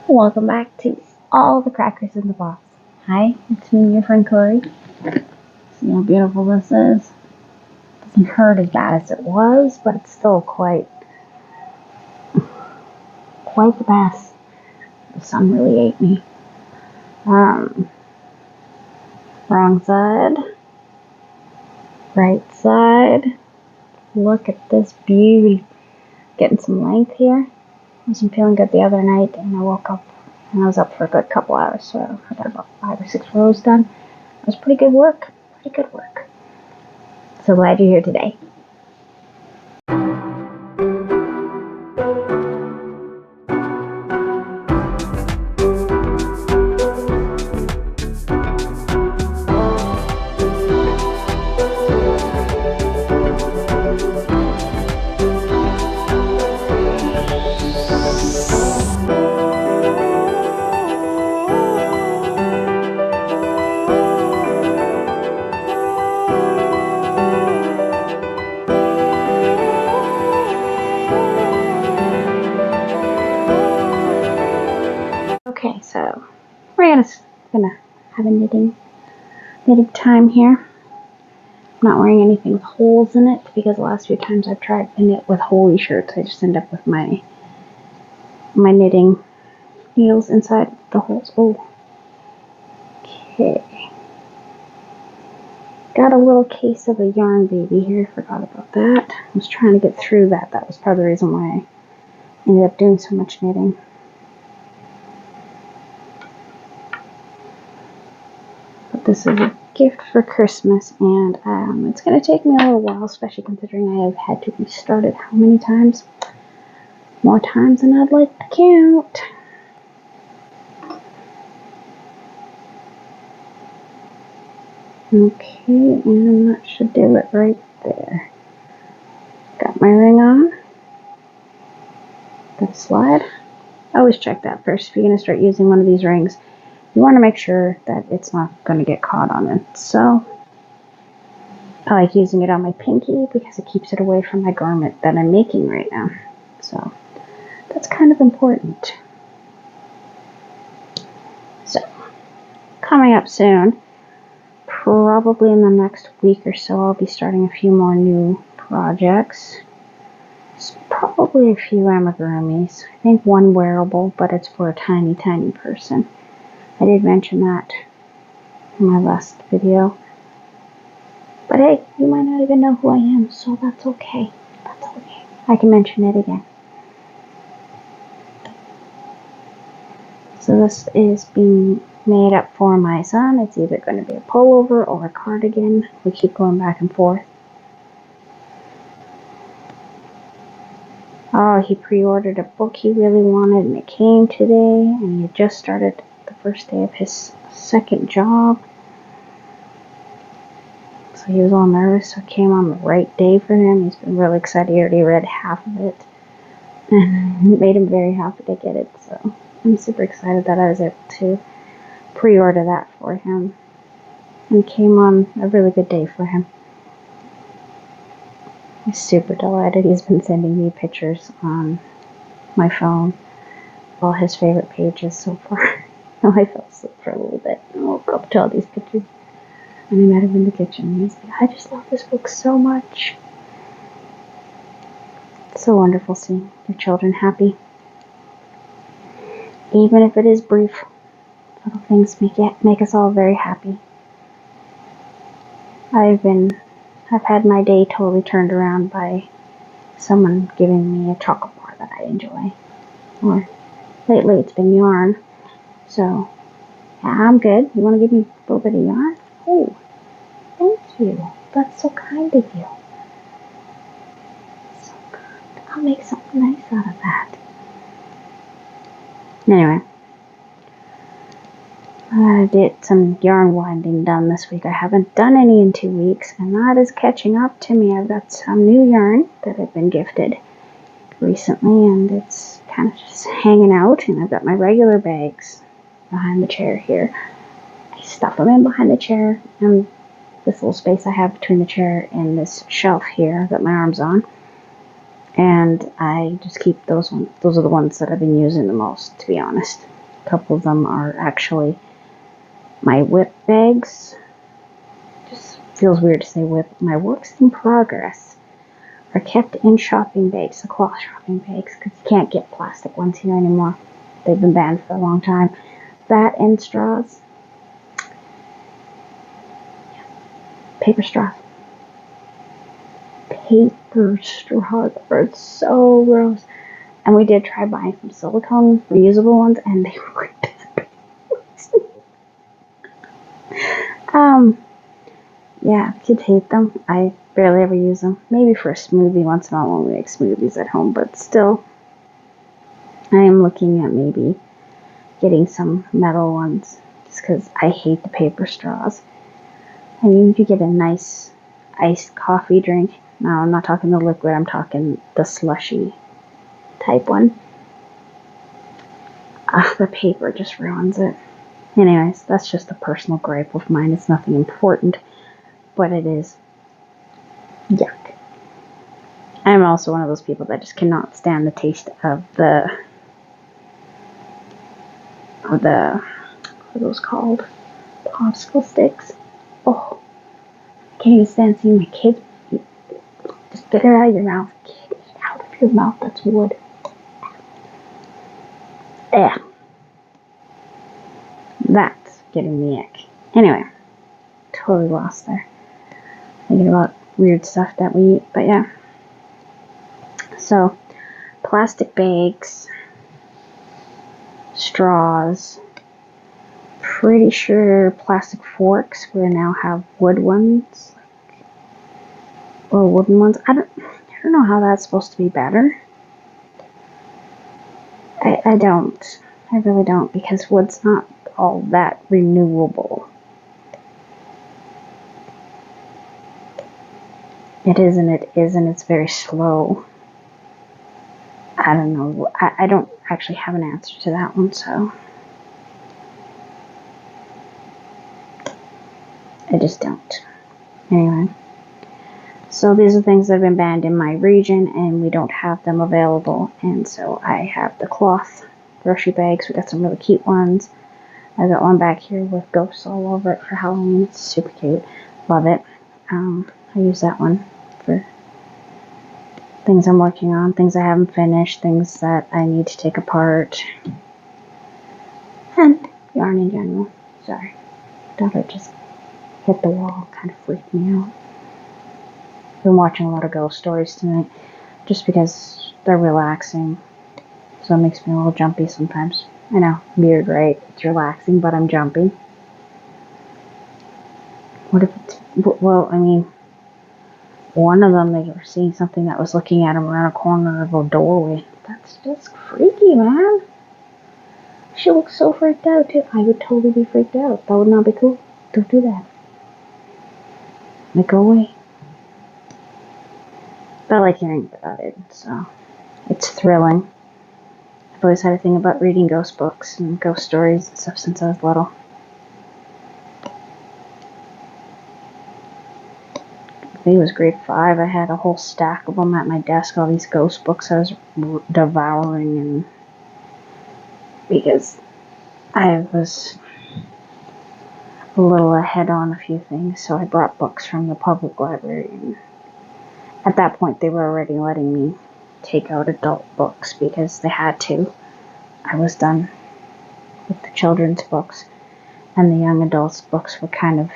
Welcome back to All the Crackers in the Box. Hi, it's me, your friend Corey. See how beautiful this is? Doesn't hurt as bad as it was, but it's still quite the mess. The sun really ate me. Wrong side, right side. Look at this beauty. Getting some length here. I wasn't feeling good the other night, and I woke up and I was up for a good couple hours, so I got about 5 or 6 rows done. It was pretty good work. So glad you're here today. Okay, so we're gonna have a knitting time here. I'm not wearing anything with holes in it because the last few times I've tried to knit with holey shirts, I just end up with my knitting needles inside the holes. Oh, okay. Got a little case of a yarn baby here. Forgot about that. I was trying to get through that. That was part of the reason why I ended up doing so much knitting. But this is a gift for Christmas, and it's going to take me a little while, especially considering I have had to restart it how many times? More times than I'd like to count. Okay, and that should do it right there. Got my ring on. Got a slide. I always check that first. If you're going to start using one of these rings, you want to make sure that it's not going to get caught on it. So I like using it on my pinky because it keeps it away from my garment that I'm making right now. So that's kind of important. So coming up soon, probably in the next week or so, I'll be starting a few more new projects. Probably a few amigurumis. I think one wearable, but it's for a tiny person. I did mention that in my last video. But hey, you might not even know who I am, so that's okay. I can mention it again. So this is being made up for my son. It's either going to be a pullover or a cardigan. We keep going back and forth. Oh, he pre-ordered a book he really wanted, and it came today, and he had just started the first day of his second job. So he was all nervous, so it came on the right day for him. He's been really excited. He already read half of it, and it made him very happy to get it. So I'm super excited that I was able to pre-order that for him, and it came on a really good day for him. He's super delighted. He's been sending me pictures on my phone of all his favorite pages so far. I fell asleep for a little bit and woke up to all these pictures. And I met him in the kitchen. And he's like, I just love this book so much. It's so wonderful seeing your children happy. Even if it is brief, little things make us all very happy. I've had my day totally turned around by someone giving me a chocolate bar that I enjoy. Or lately it's been yarn. So, yeah, I'm good. You want to give me a little bit of yarn? Oh, thank you. That's so kind of you. So good. I'll make something nice out of that. Anyway, I did some yarn winding done this week. I haven't done any in 2 weeks, and that is catching up to me. I've got some new yarn that I've been gifted recently, and it's kind of just hanging out, and I've got my regular bags behind the chair here. I stuff them in behind the chair, and this little space I have between the chair and this shelf here that my arm's on. And I just keep those ones. Those are the ones that I've been using the most, to be honest. A couple of them are actually my WIP bags. Just feels weird to say WIP. My works in progress are kept in shopping bags, the cloth shopping bags, because you can't get plastic ones here anymore. They've been banned for a long time. That and straws. Paper straws. Paper straws are so gross. And we did try buying some silicone reusable ones, and they were yeah, kids hate them. I barely ever use them. Maybe for a smoothie once in a while when we make smoothies at home, but still, I am looking at maybe getting some metal ones, just because I hate the paper straws. I mean, you get a nice iced coffee drink. No, I'm not talking the liquid, I'm talking the slushy type one. The paper just ruins it. Anyways, that's just a personal gripe of mine. It's nothing important, but it is yuck. I'm also one of those people that just cannot stand the taste of the what are those called? Popsicle sticks. Oh, I can't even stand seeing my kids just get it out of your mouth. Get it out of your mouth. That's wood. Yeah. That's getting the ick. Anyway, totally lost there. Thinking about weird stuff that we eat, but yeah. So, plastic bags, straws, pretty sure plastic forks. We now have wood ones, or wooden ones. I don't know how that's supposed to be better. I don't. I really don't, because wood's not all that renewable. It is and it isn't. It's very slow. I don't know. I don't actually have an answer to that one, so I just don't. Anyway, so these are things that have been banned in my region, and we don't have them available, and so I have the cloth grocery bags. We got some really cute ones. I got one back here with ghosts all over it for Halloween. It's super cute. Love it. I use that one for things I'm working on, things I haven't finished, things that I need to take apart, and yarn in general. Sorry. Daughter just hit the wall. Kind of freaked me out. Been watching a lot of ghost stories tonight, just because they're relaxing. So it makes me a little jumpy sometimes. I know, weird, right? It's relaxing, but I'm jumpy. What if it's... Well, I mean, one of them, they were seeing something that was looking at them around a corner of a doorway. That's just freaky, man. She looks so freaked out, too. I would totally be freaked out. That would not be cool. Don't do that. Like, go away. But I like hearing about it, so it's thrilling. I've always had a thing about reading ghost books and ghost stories and stuff since I was little. I think it was grade 5. I had a whole stack of them at my desk, all these ghost books I was devouring, and because I was a little ahead on a few things, so I brought books from the public library, and at that point they were already letting me take out adult books because they had to. I was done with the children's books, and the young adults books were kind of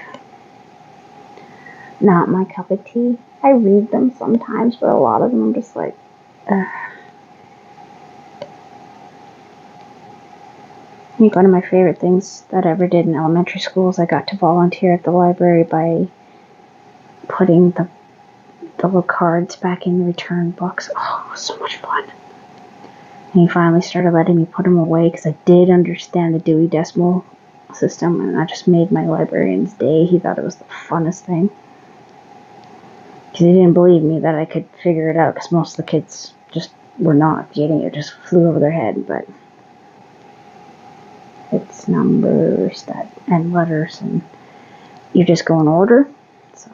not my cup of tea. I read them sometimes, but a lot of them I'm just like, ugh. I think one of my favorite things that I ever did in elementary school is I got to volunteer at the library by putting the little cards back in the return books. Oh, it was so much fun. And he finally started letting me put them away because I did understand the Dewey Decimal System, and I just made my librarian's day. He thought it was the funnest thing. Because he didn't believe me that I could figure it out, because most of the kids just were not getting it, just flew over their head. But it's numbers and letters, and you just go in order. So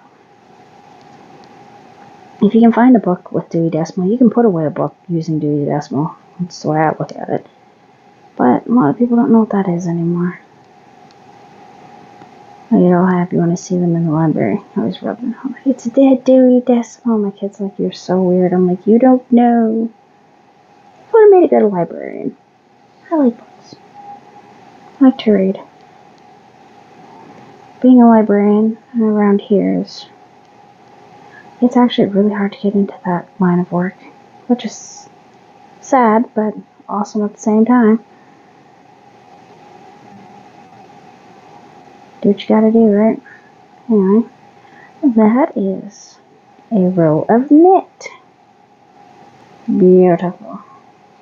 if you can find a book with Dewey Decimal, you can put away a book using Dewey Decimal. That's the way I look at it. But But a lot of people don't know what that is anymore. I get all happy when I see them in the library. I always rub them. I'm like, it's a dead Dewey Decimal. My kid's like, you're so weird. I'm like, you don't know. I would have made a good librarian. I like books. I like to read. Being a librarian around here it's actually really hard to get into that line of work, which is sad, but awesome at the same time. Do what you gotta do, right? Anyway, that is a row of knit. Beautiful.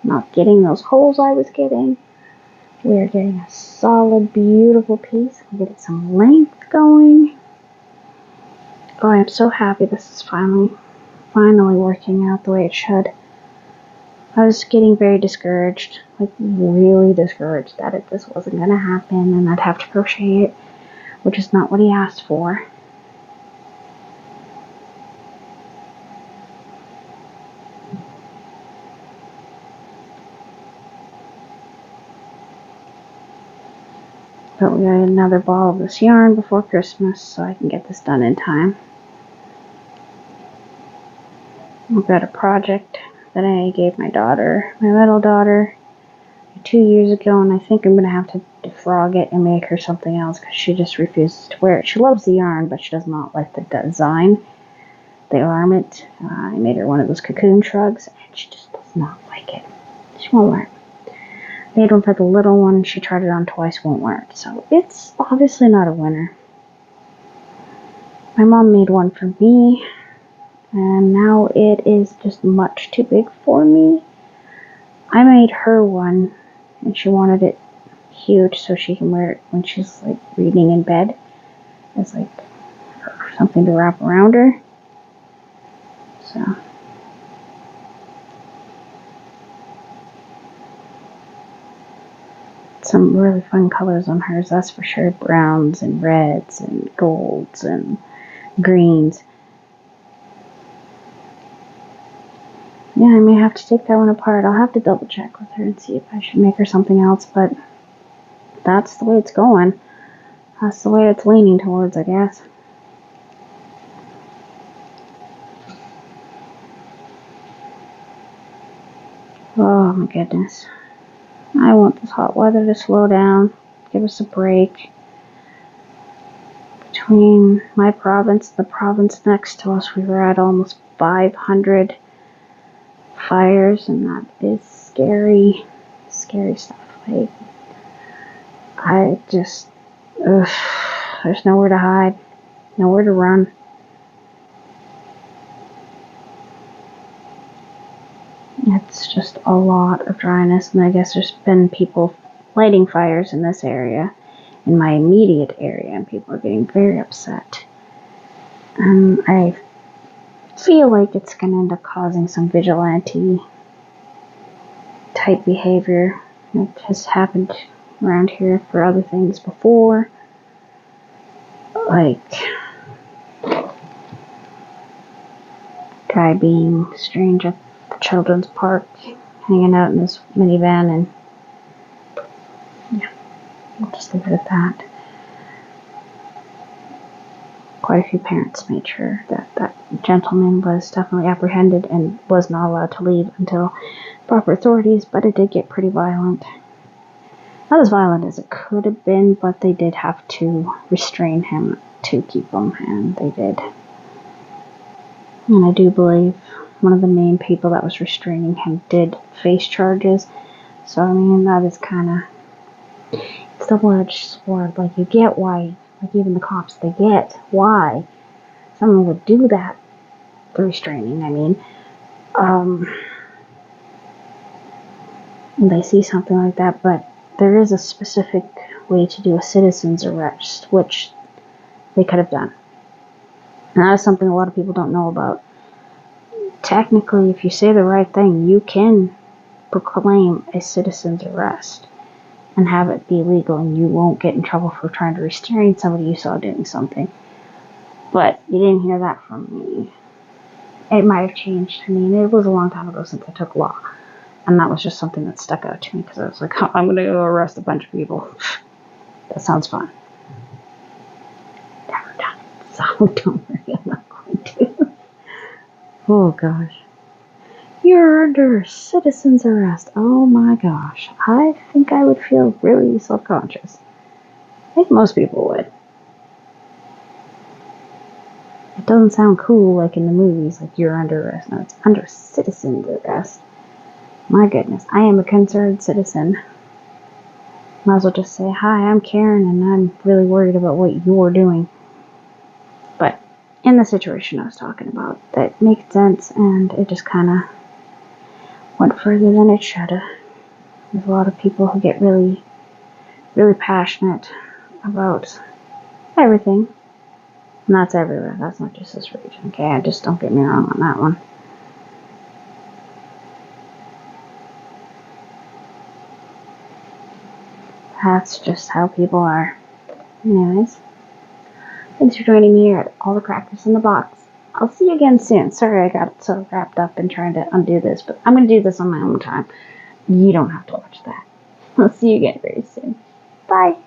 Not getting those holes I was getting. We are getting a solid, beautiful piece. I'm getting some length going. Oh, I'm so happy this is finally working out the way it should. I was getting very discouraged, like really discouraged that this wasn't going to happen and I'd have to crochet it, which is not what he asked for. But we got another ball of this yarn before Christmas, so I can get this done in time. We've got a project that I gave my middle daughter, 2 years ago, and I think I'm going to have to defrog it and make her something else because she just refuses to wear it. She loves the yarn, but she does not like the design, the garment. I made her one of those cocoon shrugs, and she just does not like it. She won't wear it. Made one for the little one. She tried it on twice, won't wear it. So it's obviously not a winner. My mom made one for me, and now it is just much too big for me. I made her one, and she wanted it huge so she can wear it when she's like reading in bed as like something to wrap around her. So some really fun colors on hers, that's for sure. Browns and reds and golds and greens. Yeah, I may have to take that one apart. I'll have to double check with her and see if I should make her something else, but that's the way it's going. That's the way it's leaning towards, I guess. Oh my goodness. I want this hot weather to slow down, give us a break. Between my province and the province next to us, we were at almost 500 fires, and that is scary, scary stuff. Like, I just, there's nowhere to hide, nowhere to run. It's just a lot of dryness, and I guess there's been people lighting fires in this area, in my immediate area, and people are getting very upset. And I feel like it's going to end up causing some vigilante type behavior. It has happened around here for other things before. Like guy being strange at the children's park, hanging out in this minivan, and yeah, we'll just leave it at that. Quite a few parents made sure that that gentleman was definitely apprehended and was not allowed to leave until proper authorities, but it did get pretty violent. Not as violent as it could have been, but they did have to restrain him to keep him, and they did. And I do believe one of the main people that was restraining him did face charges. So, I mean, that is kind of, it's a double-edged sword. Like, you get why, like, even the cops, they get why someone would do that, the restraining, I mean. And they see something like that, but there is a specific way to do a citizen's arrest, which they could have done. And that is something a lot of people don't know about. Technically, if you say the right thing, you can proclaim a citizen's arrest and have it be legal, and you won't get in trouble for trying to restrain somebody you saw doing something. But you didn't hear that from me. It might have changed. I mean, it was a long time ago since I took law. And that was just something that stuck out to me because I was like, oh, I'm going to go arrest a bunch of people. That sounds fun. Never done it. So don't worry, I'm not going to. Oh gosh. You're under citizen's arrest. Oh my gosh. I think I would feel really self-conscious. I think most people would. It doesn't sound cool like in the movies, like you're under arrest. No, it's under citizen's arrest. My goodness, I am a concerned citizen. Might as well just say, hi, I'm Karen, and I'm really worried about what you're doing. But in the situation I was talking about, that makes sense, and it just kind of went further than it should have. There's a lot of people who get really, really passionate about everything. And that's everywhere. That's not just this region, okay? Just don't get me wrong on that one. That's just how people are. Anyways, thanks for joining me here at All the Crackers in the Box. I'll see you again soon. Sorry I got so wrapped up in trying to undo this, but I'm going to do this on my own time. You don't have to watch that. I'll see you again very soon. Bye.